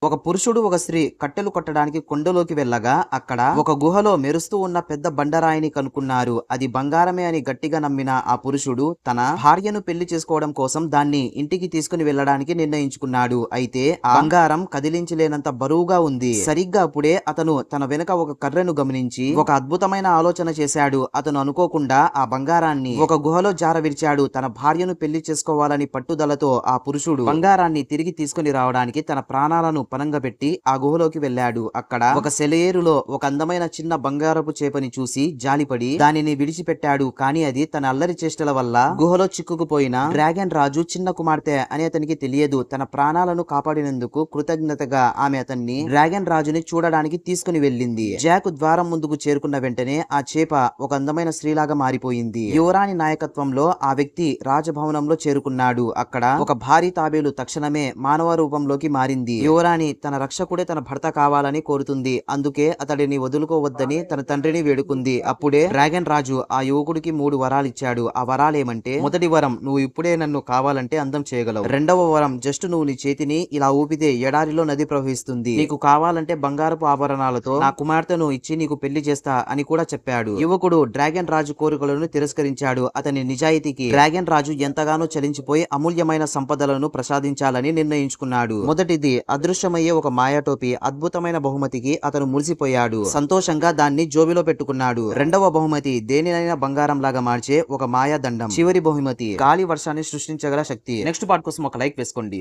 ఒక పురుషుడు ఒక స్త్రీ కట్టెలు కొట్టడానికి కొండలోకి వెళ్ళగా అక్కడ ఒక గుహలో మెరుస్తూ ఉన్న పెద్ద బండరాయిని కనుక్కున్నారు. అది బంగారమే అని గట్టిగా నమ్మిన ఆ పురుషుడు తన భార్యను పెళ్లి చేసుకోవడం కోసం దాన్ని ఇంటికి తీసుకుని వెళ్ళడానికి నిర్ణయించుకున్నాడు. అయితే ఆ బంగారం కదిలించలేనంత బరువుగా ఉంది. సరిగ్గా అప్పుడే అతను తన వెనుక ఒక కర్రెను గమనించి ఒక అద్భుతమైన ఆలోచన చేశాడు. అతను అనుకోకుండా ఆ బంగారాన్ని ఒక గుహలో జారవిడిచాడు. తన భార్యను పెళ్లి చేసుకోవాలని పట్టుదలతో ఆ పురుషుడు బంగారాన్ని తిరిగి తీసుకుని రావడానికి తన ప్రాణాలను పనంగా పెట్టి ఆ గుహలోకి వెళ్ళాడు. అక్కడ ఒక సెలయేరులో ఒక అందమైన చిన్న బంగారపు చేపని చూసి జాలిపడి దానిని విడిచిపెట్టాడు. కానీ అది తన అల్లరి చేష్టల వల్ల గుహలో చిక్కుకుపోయిన డ్రాగన్ రాజు చిన్న కుమార్తె అని అతనికి తెలియదు. తన ప్రాణాలను కాపాడినందుకు కృతజ్ఞతగా ఆమె అతన్ని డ్రాగన్ రాజుని చూడడానికి తీసుకుని వెళ్ళింది. జాక్ ద్వారం ముందుకు చేరుకున్న వెంటనే ఆ చేప ఒక అందమైన స్త్రీలాగా మారిపోయింది. యువరాణి నాయకత్వంలో ఆ వ్యక్తి రాజభవనంలో చేరుకున్నాడు. అక్కడ ఒక భారీ తాబేలు తక్షణమే మానవ రూపంలోకి మారింది. యువరాణి తన రక్షకుడే తన భర్త కావాలని కోరుతుంది. అందుకే అతడిని వదులుకోవద్దని తన తండ్రిని వేడుకుంది. అప్పుడే డ్రాగన్ రాజు ఆ యువకుడికి 3 వరాలు ఇచ్చాడు. ఆ వరాలేమంటే, మొదటి వరం, నువ్వు ఇప్పుడే నన్ను కావాలంటే అందం చేయగలవు. రెండవ వరం, జస్ట్ నువ్వు నీ చేతిని ఇలా ఊపితే ఎడారిలో నది ప్రవహిస్తుంది. నీకు కావాలంటే బంగారపు ఆభరణాలతో నా కుమార్తెను ఇచ్చి నీకు పెళ్లి చేస్తా అని కూడా చెప్పాడు. యువకుడు డ్రాగన్ రాజు కోరికలను తిరస్కరించాడు. అతని నిజాయితీకి డ్రాగన్ రాజు ఎంతగానో చలించిపోయి అమూల్యమైన సంపదలను ప్రసాదించాలని నిర్ణయించుకున్నాడు. మొదటిది అదృశ్యమయ్యే ఒక మాయాటోపి. అద్భుతమైన బహుమతికి అతను మురిసిపోయాడు. సంతోషంగా దాన్ని జోబిలో పెట్టుకున్నాడు. రెండవ బహుమతి దేనినైనా బంగారం లాగా మార్చే ఒక మాయా దండం. చివరి బహుమతి గాలి వర్షాన్ని సృష్టించగల శక్తి. నెక్స్ట్ పార్ట్ కోసం ఒక లైక్ వేసుకోండి.